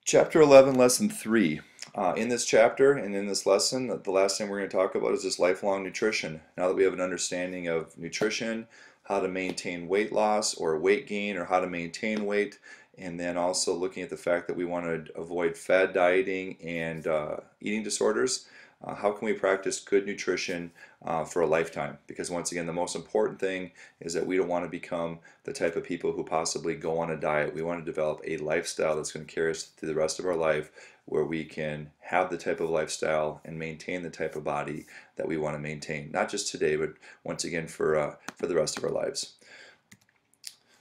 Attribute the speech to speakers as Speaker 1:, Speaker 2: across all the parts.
Speaker 1: Chapter 11, Lesson 3. In this chapter and in this lesson, the last thing we're going to talk about is this lifelong nutrition. Now that we have an understanding of nutrition, how to maintain weight loss or weight gain, or how to maintain weight, and then also looking at the fact that we want to avoid fad dieting and eating disorders, how can we practice good nutrition for a lifetime? Because once again, the most important thing is that we don't want to become the type of people who possibly go on a diet. We want to develop a lifestyle that's going to carry us through the rest of our life, where we can have the type of lifestyle and maintain the type of body that we want to maintain, not just today, but once again for the rest of our lives.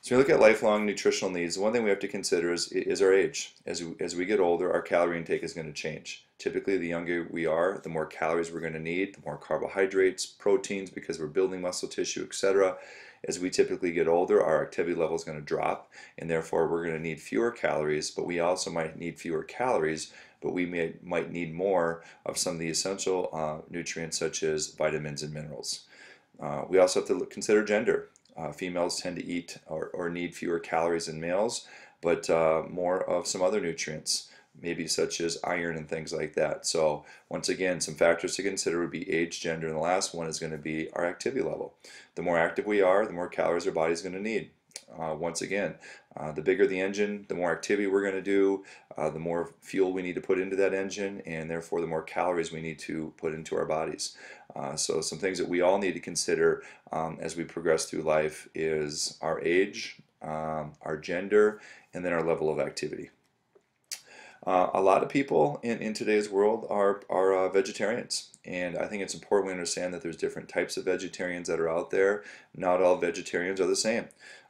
Speaker 1: So when we look at lifelong nutritional needs, one thing we have to consider is our age. As we get older, our calorie intake is going to change. Typically, the younger we are, the more calories we're going to need, the more carbohydrates, proteins, because we're building muscle tissue, etc. As we typically get older, our activity level is going to drop, and therefore we're going to need fewer calories, but we also might need fewer calories, but we might need more of some of the essential nutrients such as vitamins and minerals. We also have to consider gender. Females tend to eat or need fewer calories than males, but more of some other nutrients, maybe such as iron and things like that. So once again, some factors to consider would be age, gender, and the last one is going to be our activity level. The more active we are, the more calories our body is going to need. Once again, the bigger the engine, the more activity we're going to do, the more fuel we need to put into that engine, and therefore the more calories we need to put into our bodies. So some things that we all need to consider as we progress through life is our age, our gender, and then our level of activity. A lot of people in today's world are vegetarians, and I think it's important we understand that there's different types of vegetarians that are out there. Not all vegetarians are the same.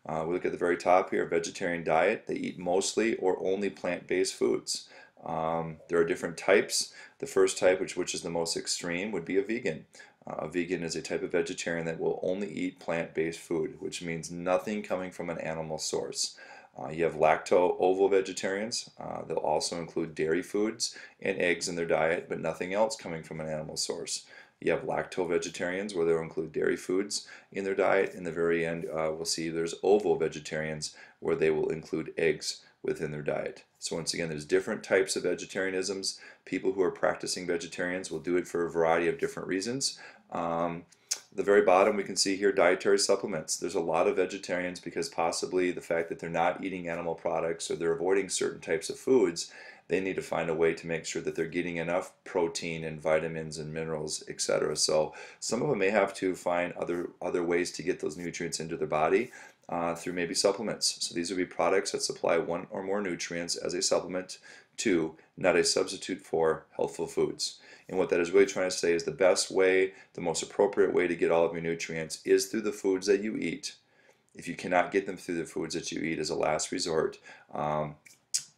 Speaker 1: We look at the very top here, vegetarian diet. They eat mostly or only plant-based foods. There are different types. The first type, which is the most extreme, would be a vegan. A vegan is a type of vegetarian that will only eat plant-based food, which means nothing coming from an animal source. You have lacto-ovo vegetarians. They'll also include dairy foods and eggs in their diet, but nothing else coming from an animal source. You have lacto-vegetarians, where they'll include dairy foods in their diet. In the very end, we'll see there's ovo-vegetarians, where they will include eggs within their diet. So once again, there's different types of vegetarianisms. People who are practicing vegetarians will do it for a variety of different reasons. The very bottom we can see here dietary supplements. There's a lot of vegetarians because possibly the fact that they're not eating animal products or they're avoiding certain types of foods, they need to find a way to make sure that they're getting enough protein and vitamins and minerals, etc. So some of them may have to find other ways to get those nutrients into their body through maybe supplements. So these would be products that supply one or more nutrients as a supplement to, not a substitute for, healthful foods. And what that is really trying to say is the best way, the most appropriate way to get all of your nutrients is through the foods that you eat. If you cannot get them through the foods that you eat as a last resort, we're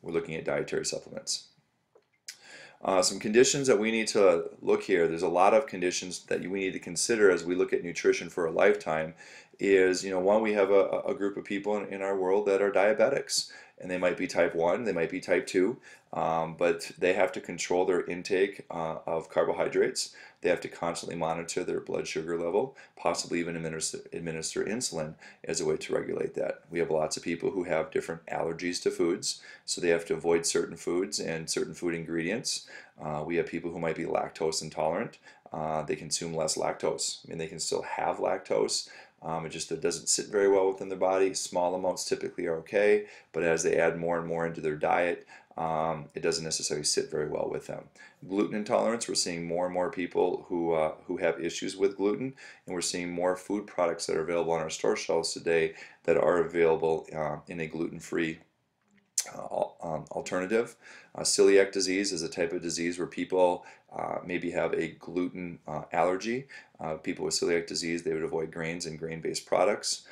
Speaker 1: looking at dietary supplements. Some conditions that we need to look here, there's a lot of conditions that we need to consider as we look at nutrition for a lifetime is, one, we have a group of people in our world that are diabetics, and they might be type 1, they might be type 2, but they have to control their intake of carbohydrates. They have to constantly monitor their blood sugar level, possibly even administer insulin as a way to regulate that. We have lots of people who have different allergies to foods, so they have to avoid certain foods and certain food ingredients. We have people who might be lactose intolerant. They consume less lactose. I mean, they can still have lactose. It doesn't sit very well within their body. Small amounts typically are okay, but as they add more and more into their diet, it doesn't necessarily sit very well with them. Gluten intolerance, we're seeing more and more people who have issues with gluten, and we're seeing more food products that are available on our store shelves today that are available in a gluten-free alternative. Celiac disease is a type of disease where people maybe have a gluten allergy. People with celiac disease, they would avoid grains and grain-based products.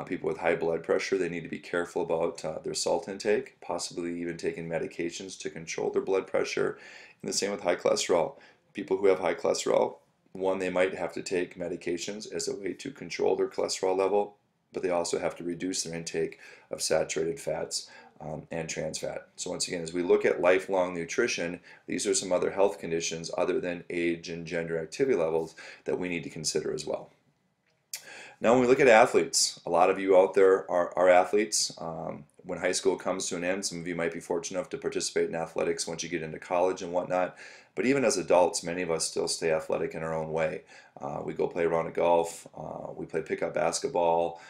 Speaker 1: People with high blood pressure, they need to be careful about their salt intake, possibly even taking medications to control their blood pressure. And the same with high cholesterol. People who have high cholesterol, one, they might have to take medications as a way to control their cholesterol level, but they also have to reduce their intake of saturated fats and trans fat. So once again, as we look at lifelong nutrition, these are some other health conditions other than age and gender activity levels that we need to consider as well. Now when we look at athletes, a lot of you out there are athletes. when high school comes to an end, some of you might be fortunate enough to participate in athletics once you get into college and whatnot. But even as adults, many of us still stay athletic in our own way. We go play a round of golf, we play pickup basketball,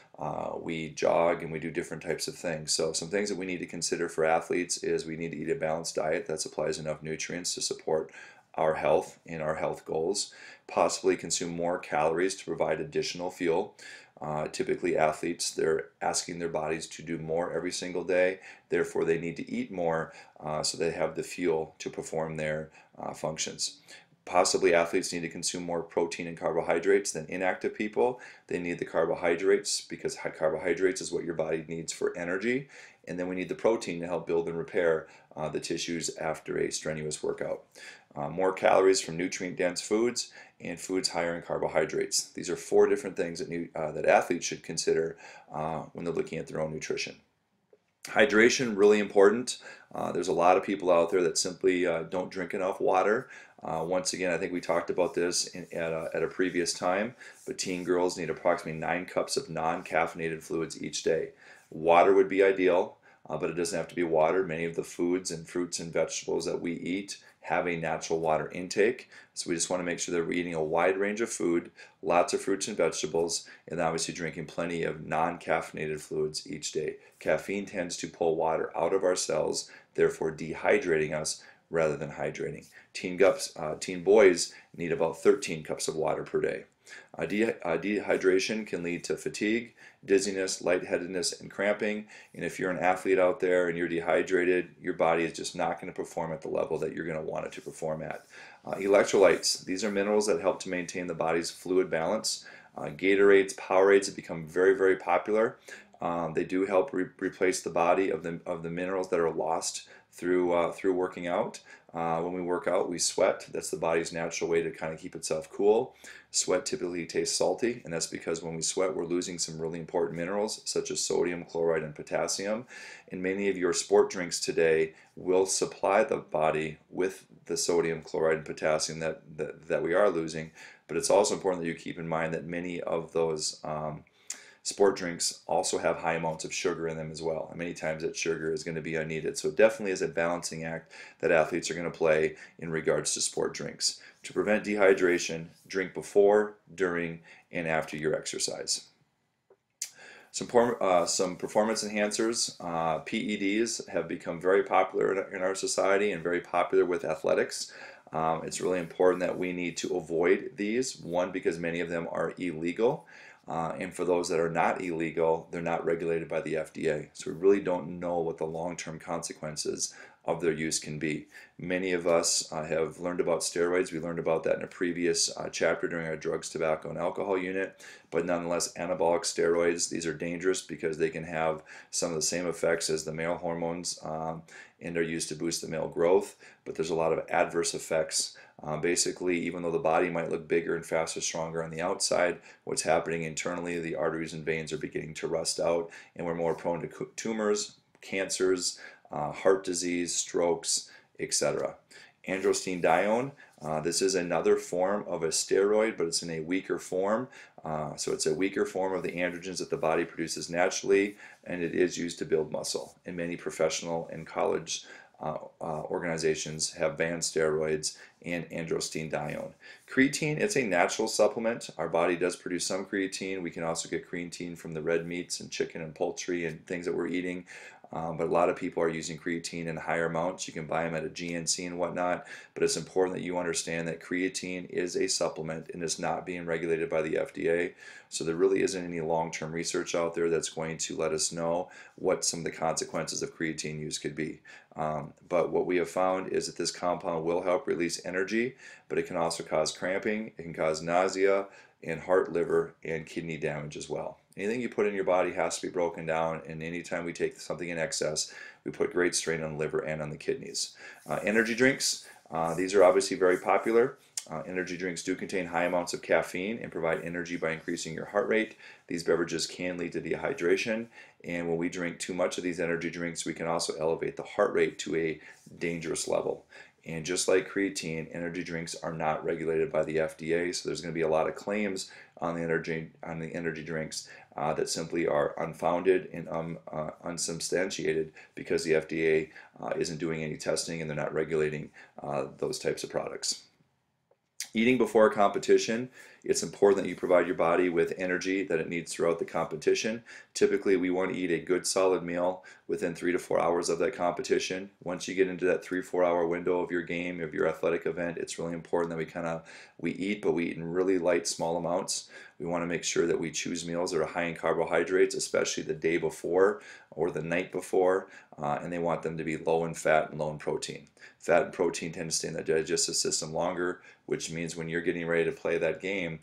Speaker 1: we jog, and we do different types of things. So some things that we need to consider for athletes is we need to eat a balanced diet that supplies enough nutrients to support our health and our health goals. Possibly consume more calories to provide additional fuel. Typically athletes, they're asking their bodies to do more every single day, therefore they need to eat more so they have the fuel to perform their functions. Possibly athletes need to consume more protein and carbohydrates than inactive people. They need the carbohydrates because carbohydrates is what your body needs for energy, and then we need the protein to help build and repair the tissues after a strenuous workout. More calories from nutrient-dense foods and foods higher in carbohydrates. These are 4 different things that athletes should consider when they're looking at their own nutrition. Hydration, really important. There's a lot of people out there that simply don't drink enough water. Once again, I think we talked about this at a previous time, but teen girls need approximately 9 cups of non-caffeinated fluids each day. Water would be ideal, but it doesn't have to be water. Many of the foods and fruits and vegetables that we eat have a natural water intake. So we just want to make sure that we're eating a wide range of food, lots of fruits and vegetables, and obviously drinking plenty of non-caffeinated fluids each day. Caffeine tends to pull water out of our cells, therefore dehydrating us rather than hydrating. Teen boys need about 13 cups of water per day. Dehydration can lead to fatigue, dizziness, lightheadedness, and cramping. And if you're an athlete out there and you're dehydrated, your body is just not going to perform at the level that you're going to want it to perform at. Electrolytes, these are minerals that help to maintain the body's fluid balance. Gatorades, Powerades have become very, very popular. They do help replace the body of the minerals that are lost through working out. When we work out, we sweat. That's the body's natural way to kind of keep itself cool. Sweat typically tastes salty, and that's because when we sweat, we're losing some really important minerals such as sodium, chloride, and potassium. And many of your sport drinks today will supply the body with the sodium, chloride, and potassium that we are losing. But it's also important that you keep in mind that many of those sport drinks also have high amounts of sugar in them as well, and many times that sugar is going to be unneeded. So it definitely is a balancing act that athletes are going to play in regards to sport drinks. To prevent dehydration, drink before, during, and after your exercise. Some performance enhancers, PEDs, have become very popular in our society and very popular with athletics. It's really important that we need to avoid these. One, because many of them are illegal. And for those that are not illegal, they're not regulated by the FDA. So we really don't know what the long-term consequences of their use can be. Many of us have learned about steroids. We learned about that in a previous chapter during our drugs, tobacco, and alcohol unit. But nonetheless, anabolic steroids, these are dangerous because they can have some of the same effects as the male hormones and are used to boost the male growth. But there's a lot of adverse effects. Basically, even though the body might look bigger and faster, stronger on the outside, what's happening internally, the arteries and veins are beginning to rust out, and we're more prone to tumors, cancers, heart disease, strokes, etc. Androstenedione, this is another form of a steroid, but it's in a weaker form. So it's a weaker form of the androgens that the body produces naturally, and it is used to build muscle. And many professional and college organizations have banned steroids and androstenedione. Creatine, it's a natural supplement. Our body does produce some creatine. We can also get creatine from the red meats and chicken and poultry and things that we're eating. But a lot of people are using creatine in higher amounts. You can buy them at a GNC and whatnot, but it's important that you understand that creatine is a supplement and is not being regulated by the FDA. So there really isn't any long-term research out there that's going to let us know what some of the consequences of creatine use could be. But what we have found is that this compound will help release energy, but it can also cause cramping, it can cause nausea, and heart, liver, and kidney damage as well. Anything you put in your body has to be broken down, and anytime we take something in excess, we put great strain on the liver and on the kidneys. Energy drinks, these are obviously very popular. Energy drinks do contain high amounts of caffeine and provide energy by increasing your heart rate. These beverages can lead to dehydration, and when we drink too much of these energy drinks, we can also elevate the heart rate to a dangerous level. And just like creatine, energy drinks are not regulated by the FDA, so there's going to be a lot of claims on the energy drinks that simply are unfounded and unsubstantiated because the FDA isn't doing any testing and they're not regulating those types of products. Eating before a competition, it's important that you provide your body with energy that it needs throughout the competition. Typically, we want to eat a good solid meal within 3 to 4 hours of that competition. Once you get into that 3-4 hour window of your game, of your athletic event, it's really important that we eat, but we eat in really light, small amounts. We want to make sure that we choose meals that are high in carbohydrates, especially the day before or the night before, and they want them to be low in fat and low in protein. Fat and protein tend to stay in the digestive system longer, which means when you're getting ready to play that game,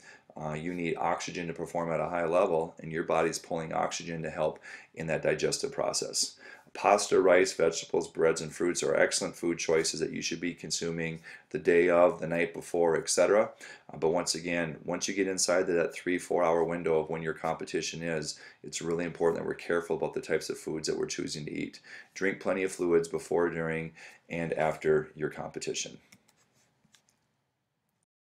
Speaker 1: you need oxygen to perform at a high level, and your body's pulling oxygen to help in that digestive process. Pasta, rice, vegetables, breads, and fruits are excellent food choices that you should be consuming the day of, the night before, etc. But once again, once you get inside that 3-4 hour window of when your competition is, it's really important that we're careful about the types of foods that we're choosing to eat. Drink plenty of fluids before, during, and after your competition.